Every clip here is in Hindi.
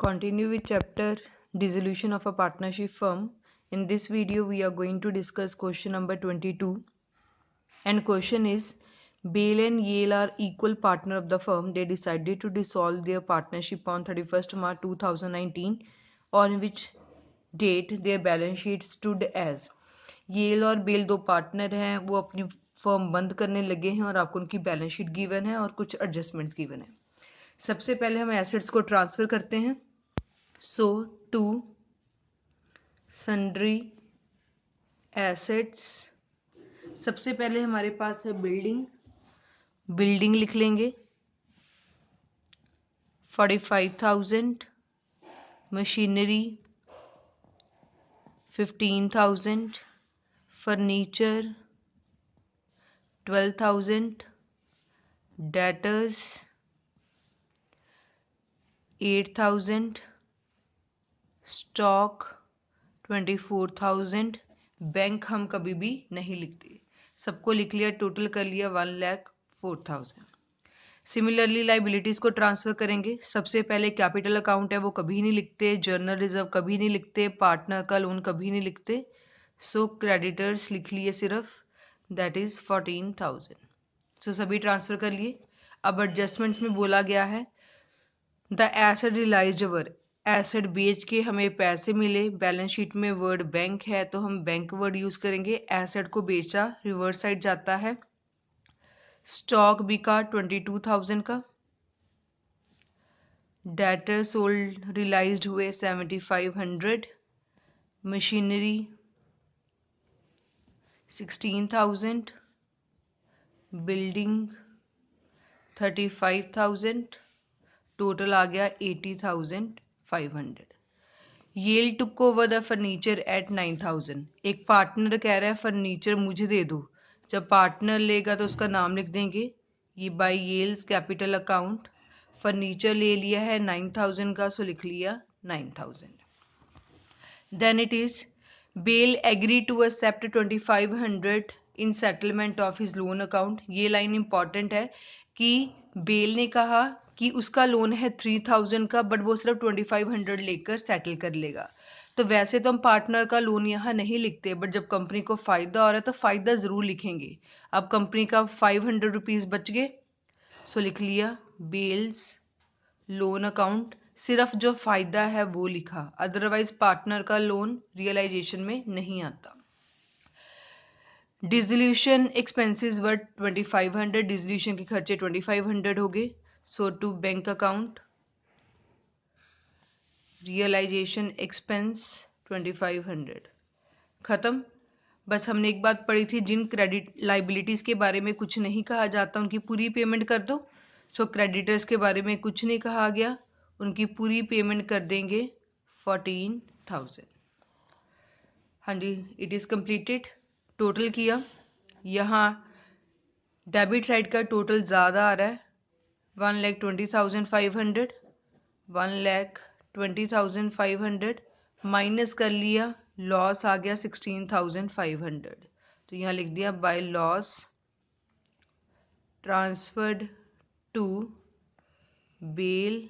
Continue with chapter Dissolution of a Partnership Firm. In this video, we are going to discuss question number 22. And question is, Bale and Yale are equal partner of the firm. They decided to dissolve their partnership on 31st March 2019, on which date their balance sheet stood as. Yale और बेल दो पार्टनर हैं, वो अपनी फर्म बंद करने लगे हैं और आपको उनकी बैलेंस शीट गिवन है और कुछ एडजस्टमेंट्स गिवन है। सबसे पहले हम एसेट्स को ट्रांसफर करते हैं। सो टू सन्ड्री एसेट्स, सबसे पहले हमारे पास है बिल्डिंग लिख लेंगे 45,000, machinery 15,000, furniture 12,000, debtors 8,000, stock 24,000। Bank हम कभी भी नहीं लिखते, सबको लिख लिया, टोटल कर लिया 1,04,000। सिमिलरली लाइबिलिटीज को ट्रांसफर करेंगे। सबसे पहले कैपिटल अकाउंट है, वो कभी नहीं लिखते, जर्नल रिजर्व कभी नहीं लिखते, पार्टनर का लोन कभी नहीं लिखते। सो क्रेडिटर्स लिख लिए सिर्फ, दैट इज 14,000। सो सभी ट्रांसफर कर लिए। अब एडजस्टमेंट्स में बोला गया है द एसेट रियलाइज्ड वर, एसेट बेच के हमें पैसे मिले। बैलेंस शीट में वर्ड बैंक है तो हम बैंक वर्ड यूज करेंगे। एसेट को बेचा, रिवर्स साइड जाता है। स्टॉक बिका 22,000 का। डेटर सोल्ड रियलाइज्ड हुए 7,500। मशीनरी 16,000, बिल्डिंग 35,000, टोटल आ गया 80,500। Yale took over the furniture at 9,000। एक पार्टनर कह रहा है फर्नीचर मुझे दे दो, जब पार्टनर लेगा तो उसका नाम लिख देंगे, ये by Yale's capital account. Furniture ले लिया है 9,000 का, सो लिख लिया 9,000। Then it is Bell agree to accept 2,500 in settlement of his loan account. ये लाइन इंपॉर्टेंट है कि बेल ने कहा कि उसका लोन है 3,000 का, बट वो सिर्फ 2,500 लेकर सेटल कर लेगा। तो वैसे तो हम पार्टनर का लोन यहाँ नहीं लिखते, बट जब कंपनी को फायदा हो रहा है तो फायदा जरूर लिखेंगे। अब कंपनी का 500 रुपीज बच गए, सो लिख लिया बेल्स लोन अकाउंट, सिर्फ जो फायदा है वो लिखा, अदरवाइज पार्टनर का लोन रियलाइजेशन में नहीं आता। डिसोल्यूशन एक्सपेंसेस वर 2,500, डिसोल्यूशन के खर्चे 2,500 हो गए। So to bank account realisation expense 2,500, खत्म। बस हमने एक बात पढ़ी थी, जिन क्रेडिट लाइबिलिटीज के बारे में कुछ नहीं कहा जाता उनकी पूरी पेमेंट कर दो। सो क्रेडिटर्स के बारे में कुछ नहीं कहा गया, उनकी पूरी पेमेंट कर देंगे 14,000। हाँ जी, इट इज़ कंप्लीटेड। टोटल किया, यहाँ डेबिट साइड का टोटल ज़्यादा आ रहा है 1,20,500, 1,20,500 माइनस कर लिया, लॉस आ गया 16,500। तो यहाँ लिख दिया by loss transferred to Bell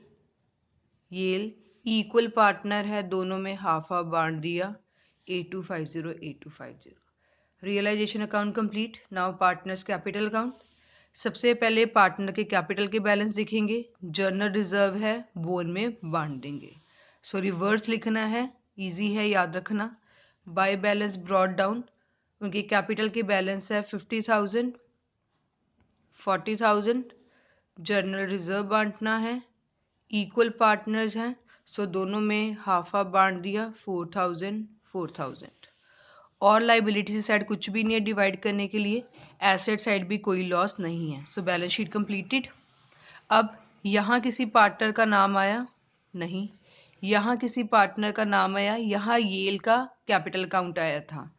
Yale, equal partner है, दोनों में हाफ हाफ बांट दिया 8250। Realisation account complete. Now partners capital account. सबसे पहले पार्टनर के कैपिटल के बैलेंस दिखेंगे, जर्नल रिजर्व है वो उनमें बांट देंगे। सो रिवर्स लिखना है, इजी है याद रखना। बाय बैलेंस ब्रॉट डाउन, उनके कैपिटल के बैलेंस है 50,000, 40,000, जर्नल रिजर्व बांटना है, इक्वल पार्टनर्स हैं, सो दोनों में हाफ हाफ बांट दिया 4,000, 4,000। और लाइबिलिटी साइड कुछ भी नहीं है डिवाइड करने के लिए, एसेट साइड भी कोई लॉस नहीं है। So balance sheet completed. अब यहाँ किसी पार्टनर का नाम आया नहीं, यहाँ किसी पार्टनर का नाम आया, यहाँ येल का कैपिटल अकाउंट आया था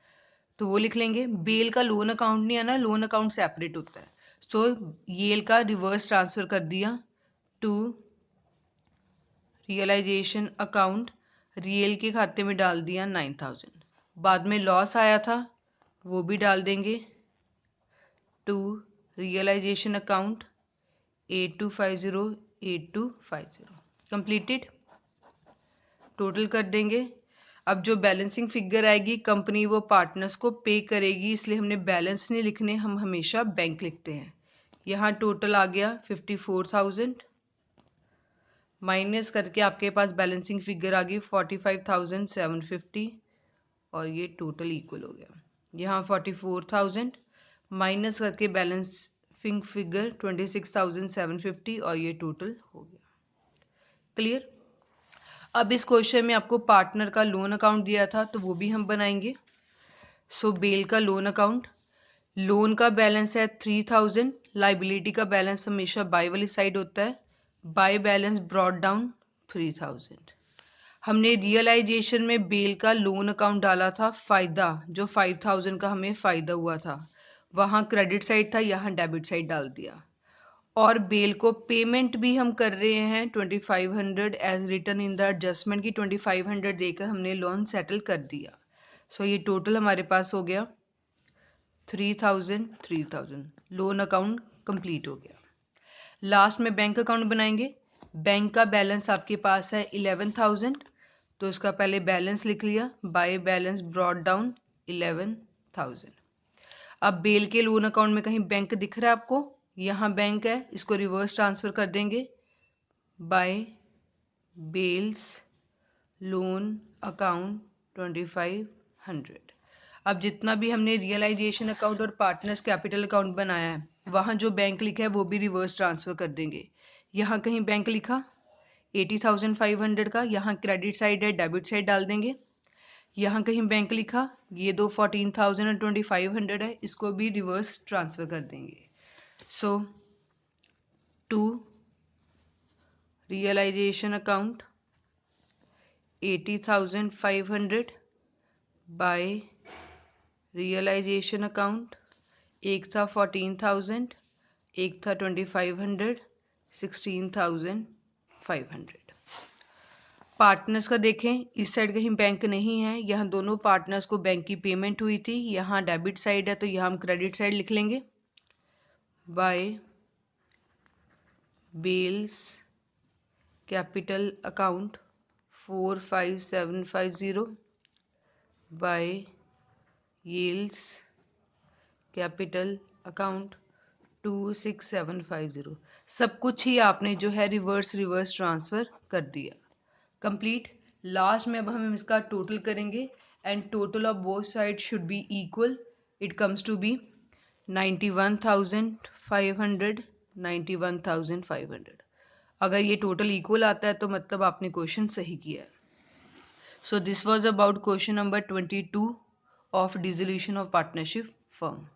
तो वो लिख लेंगे। बेल का लोन अकाउंट नहीं आना, लोन अकाउंट सेपरेट होता है। सो येल का रिवर्स ट्रांसफर कर दिया टू रियलाइजेशन अकाउंट, रियल के खाते में डाल दिया 9,000। बाद में लॉस आया था वो भी डाल देंगे to realisation account 8250, 8250। Completed. Total कर देंगे। अब जो बैलेंसिंग फिगर आएगी कंपनी वो पार्टनर्स को पे करेगी, इसलिए हमने बैलेंस नहीं लिखने, हम हमेशा बैंक लिखते हैं। यहाँ टोटल आ गया 54,000 माइनस करके आपके पास बैलेंसिंग फिगर आ गई 45,750 और ये टोटल इक्वल हो गया। यहाँ 44,000 माइनस करके बैलेंसिंग फिगर 26,750 और ये टोटल हो गया। क्लियर। अब इस क्वेश्चन में आपको पार्टनर का लोन अकाउंट दिया था तो वो भी हम बनाएंगे। सो बेल का लोन अकाउंट, लोन का बैलेंस है 3,000, लाइबिलिटी का बैलेंस हमेशा बाय वाली साइड होता है, बाय बैलेंस ब्रॉट डाउन 3,000। हमने रियलाइजेशन में बेल का लोन अकाउंट डाला था, फायदा जो 5,000 का हमें फायदा हुआ था वहां क्रेडिट साइड था, यहाँ डेबिट साइड डाल दिया। और बेल को पेमेंट भी हम कर रहे हैं 2,500 as return in the adjustment की 2,500 देकर हमने लोन सेटल कर दिया। सो ये टोटल हमारे पास हो गया 3,000 लोन अकाउंट कंप्लीट हो गया। लास्ट में बैंक अकाउंट बनाएंगे। बैंक का बैलेंस आपके पास है 11,000 तो इसका पहले बैलेंस लिख लिया, बाय बैलेंस ब्रॉट डाउन 11,000। अब बेल के लोन अकाउंट में कहीं बैंक दिख रहा है आपको, यहाँ बैंक है, इसको रिवर्स ट्रांसफर कर देंगे, बाय बेल्स लोन अकाउंट 2,500। अब जितना भी हमने रियलाइजेशन अकाउंट और पार्टनर्स कैपिटल अकाउंट बनाया है वहां जो बैंक लिखा है वो भी रिवर्स ट्रांसफर कर देंगे। यहाँ कहीं बैंक लिखा 80,500 का, यहाँ क्रेडिट साइड है, डेबिट साइड डाल देंगे। यहाँ कहीं बैंक लिखा, ये दो 14,000 और 2,500 है, इसको भी रिवर्स ट्रांसफर कर देंगे। So to realisation account 80,500 by realisation account, एक था 14,000, एक था 2,500, 16,500। पार्टनर्स का देखें, इस साइड कहीं बैंक नहीं है, यहाँ दोनों पार्टनर्स को बैंक की पेमेंट हुई थी, यहाँ डेबिट साइड है तो यहाँ हम क्रेडिट साइड लिख लेंगे, by Bell's capital account 4,5,750 by Yale's capital account 2,6,750। सब कुछ ही आपने जो है रिवर्स ट्रांसफर कर दिया। कंप्लीट। लास्ट में अब हम इसका टोटल करेंगे and total of both side should be equal. It comes to be 91,500 91,500। अगर ये टोटल इक्वल आता है तो मतलब आपने क्वेश्चन सही किया है। So this was about question number 22 of dissolution of partnership firm.